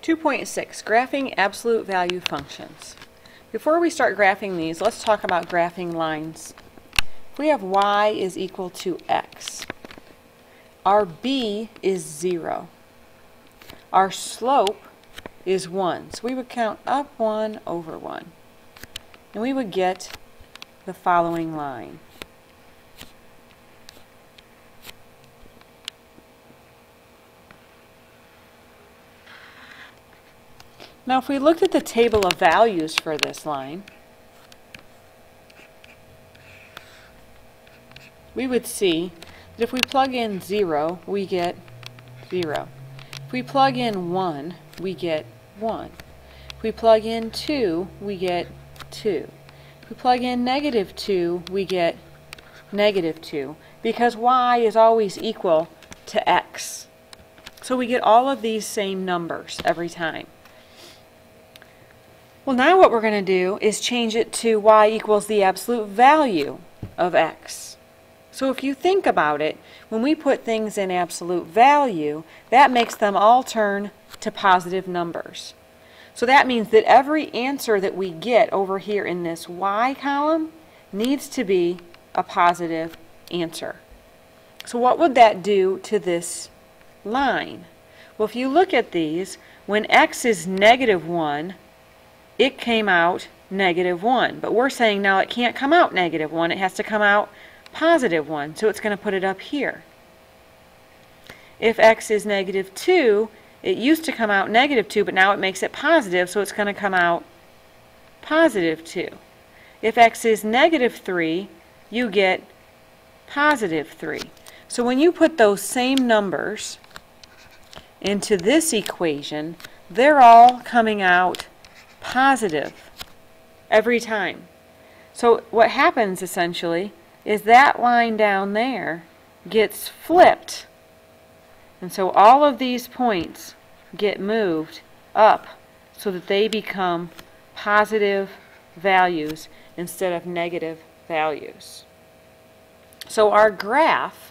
2.6, graphing absolute value functions. Before we start graphing these, let's talk about graphing lines. If we have y is equal to x, our b is 0. Our slope is 1. So we would count up 1 over 1. And we would get the following line. Now if we looked at the table of values for this line, we would see that if we plug in 0, we get 0. If we plug in 1, we get 1. If we plug in 2, we get 2. If we plug in -2, we get -2, because y is always equal to x. So we get all of these same numbers every time. Well, now what we're going to do is change it to y equals the absolute value of x. So if you think about it, when we put things in absolute value, that makes them all turn to positive numbers. So that means that every answer that we get over here in this y column needs to be a positive answer. So what would that do to this line? Well, if you look at these, when x is -1, it came out -1. But we're saying now it can't come out -1, it has to come out +1. So it's going to put it up here. If x is -2, it used to come out -2, but now it makes it positive, so it's going to come out +2. If x is -3, you get +3. So when you put those same numbers into this equation, they're all coming out positive every time. So what happens essentially is that line down there gets flipped, and so all of these points get moved up so that they become positive values instead of negative values. So our graph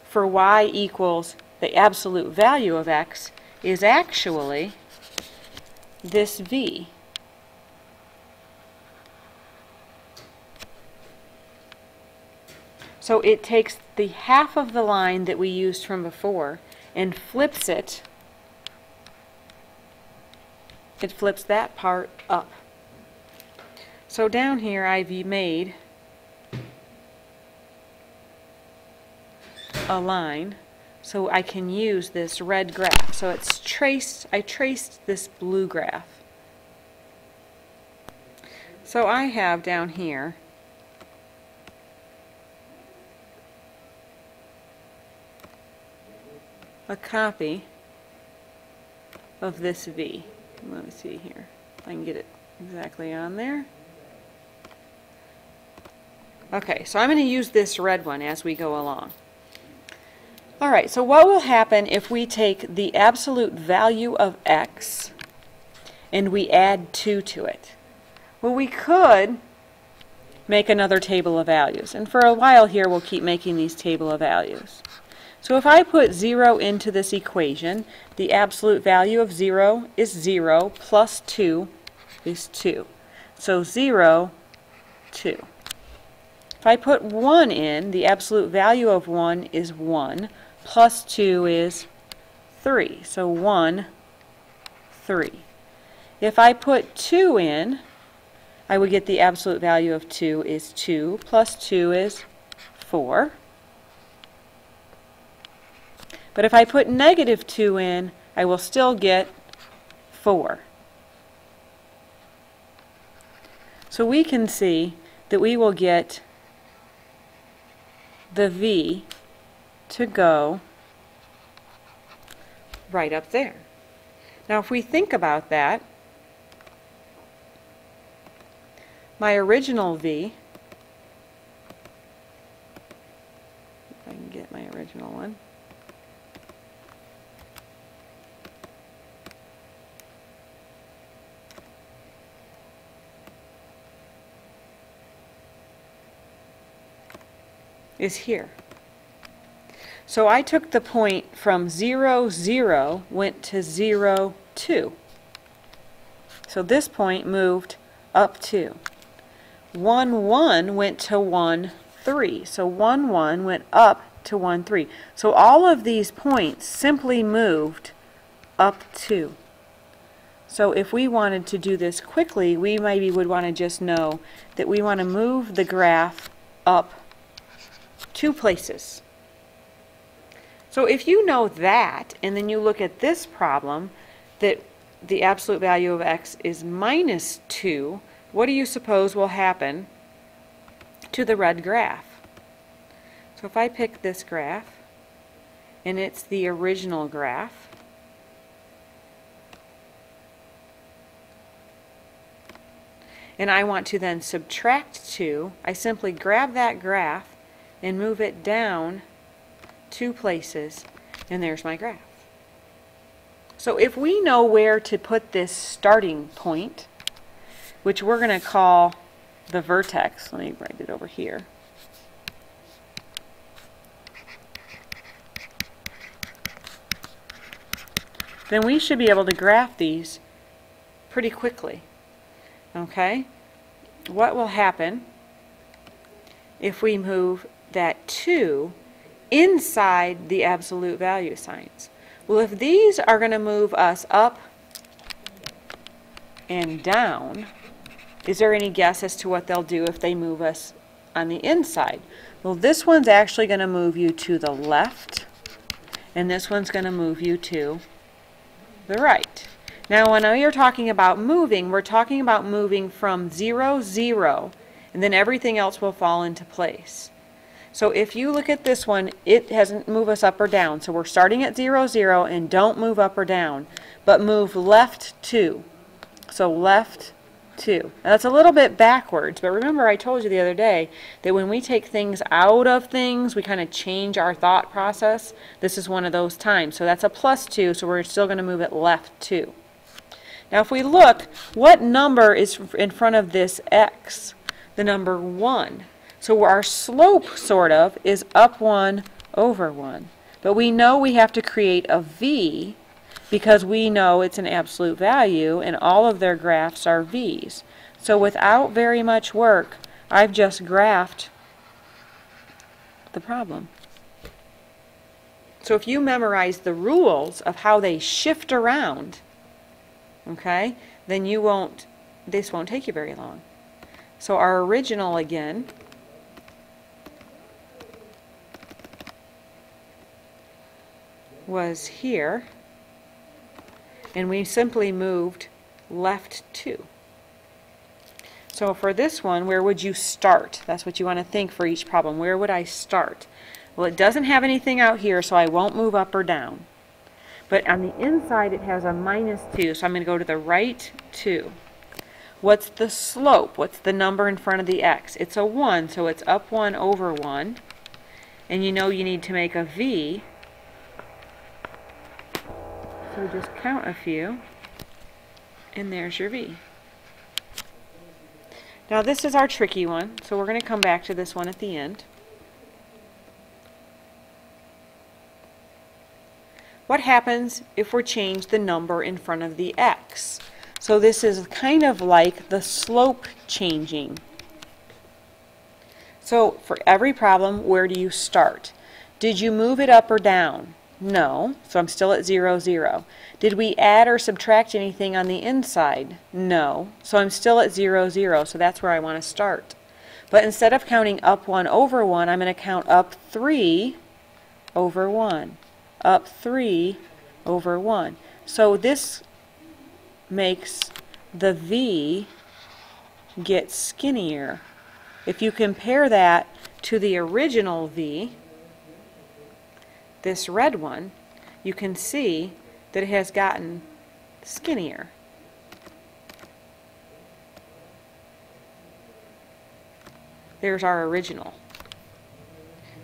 for y equals the absolute value of x is actually this v. So it takes the half of the line that we used from before and flips it. It flips that part up. So down here I've made a line so I can use this red graph. So it's traced, I traced this blue graph. So I have down here a copy of this V. Let me see here if I can get it exactly on there. Okay, so I'm going to use this red one as we go along. Alright, so what will happen if we take the absolute value of x and we add 2 to it? Well, we could make another table of values, and for a while here we'll keep making these table of values. So if I put 0 into this equation, the absolute value of 0 is 0 plus 2 is 2. So 0, 2. If I put 1 in, the absolute value of 1 is 1 plus 2 is 3. So 1, 3. If I put 2 in, I would get the absolute value of 2 is 2 plus 2 is 4. But if I put -2 in, I will still get 4. So we can see that we will get the V to go right up there. Now if we think about that, my original V, if I can get my original one, is here. So I took the point from 0, 0, went to 0, 2. So this point moved up 2. 1, 1 went to 1, 3. So 1, 1 went up to 1, 3. So all of these points simply moved up 2. So if we wanted to do this quickly, we maybe would want to just know that we want to move the graph up 2 places. So if you know that, and then you look at this problem, that the absolute value of x is minus 2, what do you suppose will happen to the red graph? So if I pick this graph, and it's the original graph, and I want to then subtract 2, I simply grab that graph and move it down 2 places, and there's my graph. So if we know where to put this starting point, which we're going to call the vertex, let me write it over here. Then we should be able to graph these pretty quickly. Okay? What will happen if we move that 2 inside the absolute value signs? Well, if these are going to move us up and down, is there any guess as to what they'll do if they move us on the inside? Well, this one's actually going to move you to the left, and this one's going to move you to the right. Now, when we are talking about moving, we're talking about moving from 0, 0, and then everything else will fall into place. So if you look at this one, it doesn't move us up or down. So we're starting at 0, 0, and don't move up or down, but move left 2. So left 2. Now that's a little bit backwards, but remember I told you the other day that when we take things out of things, we kind of change our thought process. This is one of those times. So that's a plus 2, so we're still going to move it left 2. Now if we look, what number is in front of this x? The number 1. So our slope, sort of, is up 1 over 1. But we know we have to create a v because we know it's an absolute value and all of their graphs are v's. So without very much work, I've just graphed the problem. So if you memorize the rules of how they shift around, okay, then this won't take you very long. So our original again was here, and we simply moved left 2. So for this one, where would you start? That's what you want to think for each problem. Where would I start? Well, it doesn't have anything out here, so I won't move up or down. But on the inside, it has a minus 2, so I'm going to go to the right 2. What's the slope? What's the number in front of the x? It's a 1, so it's up 1 over 1. And you know you need to make a v. So just count a few, and there's your v. Now this is our tricky one, so we're going to come back to this one at the end. What happens if we change the number in front of the x? So this is kind of like the slope changing. So for every problem, where do you start? Did you move it up or down? No, so I'm still at 0, 0. Did we add or subtract anything on the inside? No, so I'm still at 0, 0, so that's where I want to start. But instead of counting up 1 over 1, I'm going to count up 3 over 1. Up 3 over 1. So this makes the v get skinnier. If you compare that to the original v, this red one, you can see that it has gotten skinnier. There's our original.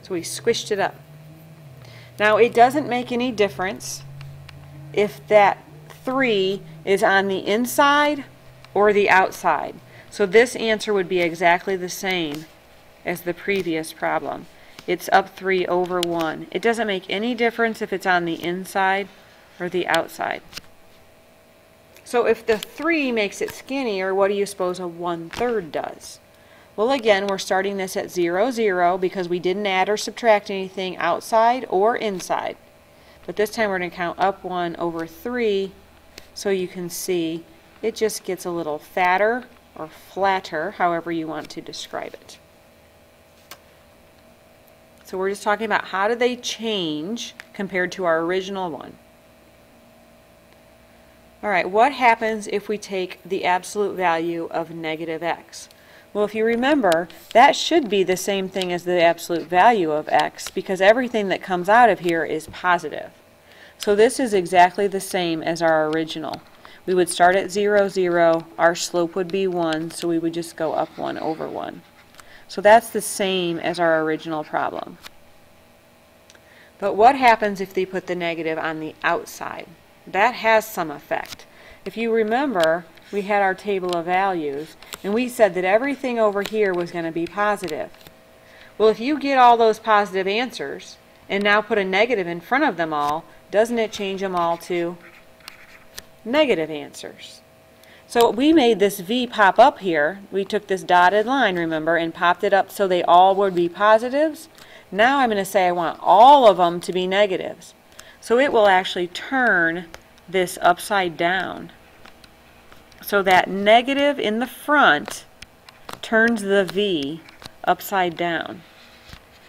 So we squished it up. Now it doesn't make any difference if that 3 is on the inside or the outside. So this answer would be exactly the same as the previous problem. It's up 3 over 1. It doesn't make any difference if it's on the inside or the outside. So if the 3 makes it skinnier, what do you suppose a 1/3 does? Well, again, we're starting this at 0, 0 because we didn't add or subtract anything outside or inside. But this time we're going to count up 1 over 3, so you can see it just gets a little fatter or flatter, however you want to describe it. So we're just talking about how do they change compared to our original one. All right, what happens if we take the absolute value of negative x? Well, if you remember, that should be the same thing as the absolute value of x because everything that comes out of here is positive. So this is exactly the same as our original. We would start at 0, 0, our slope would be 1, so we would just go up 1 over 1. So that's the same as our original problem. But what happens if they put the negative on the outside? That has some effect. If you remember, we had our table of values, and we said that everything over here was going to be positive. Well, if you get all those positive answers, and now put a negative in front of them all, doesn't it change them all to negative answers? So we made this V pop up here. We took this dotted line, remember, and popped it up so they all would be positives. Now I'm going to say I want all of them to be negatives. So it will actually turn this upside down. So that negative in the front turns the V upside down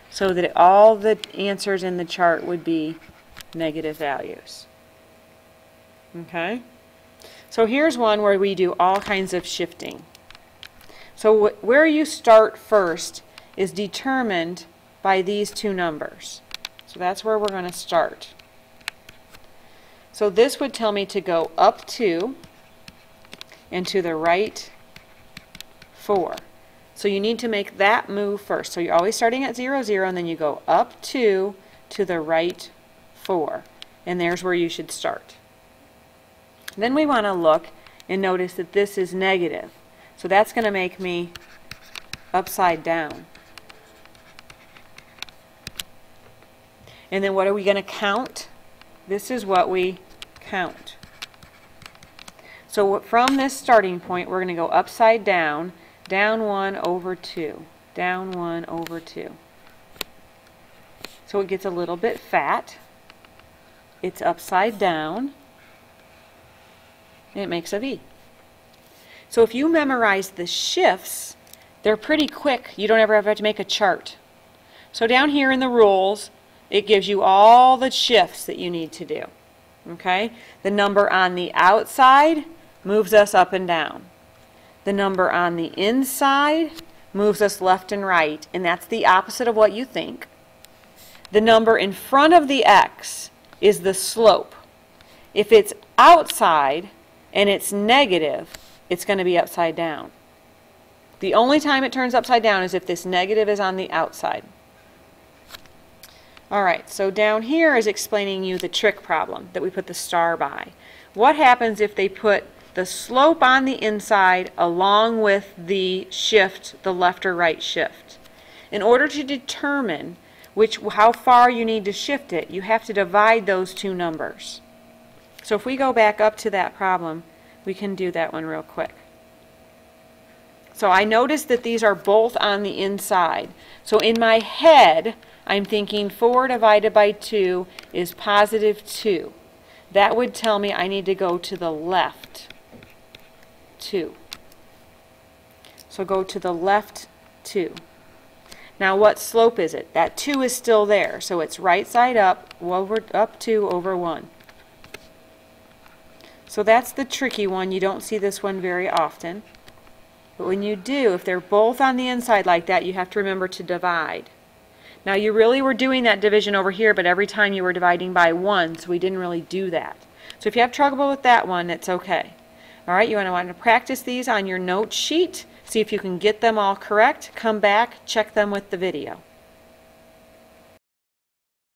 so that all the answers in the chart would be negative values. Okay? So here's one where we do all kinds of shifting. So where you start first is determined by these two numbers. So that's where we're going to start. So this would tell me to go up 2 and to the right 4. So you need to make that move first. So you're always starting at 0, 0, and then you go up 2 to the right 4. And there's where you should start. Then we want to look and notice that this is negative. So that's going to make me upside down. And then what are we going to count? This is what we count. So from this starting point, we're going to go upside down, down 1 over 2, down 1 over 2. So it gets a little bit fat. It's upside down, and it makes a V. So if you memorize the shifts, they're pretty quick. You don't ever have to make a chart. So down here in the rules, it gives you all the shifts that you need to do. Okay? The number on the outside moves us up and down. The number on the inside moves us left and right, and that's the opposite of what you think. The number in front of the x is the slope. If it's outside and it's negative, it's going to be upside down. The only time it turns upside down is if this negative is on the outside. Alright, so down here is explaining you the trick problem that we put the star by. What happens if they put the slope on the inside along with the shift, the left or right shift? In order to determine how far you need to shift it, you have to divide those two numbers. So if we go back up to that problem, we can do that one real quick. So I noticed that these are both on the inside. So in my head, I'm thinking 4 divided by 2 is positive 2. That would tell me I need to go to the left 2. So go to the left 2. Now what slope is it? That 2 is still there, so it's right side up, up 2 over 1. So that's the tricky one. You don't see this one very often. But when you do, if they're both on the inside like that, you have to remember to divide. Now you really were doing that division over here, but every time you were dividing by 1, so we didn't really do that. So if you have trouble with that one, it's okay. Alright, you want to practice these on your note sheet, see if you can get them all correct, come back, check them with the video.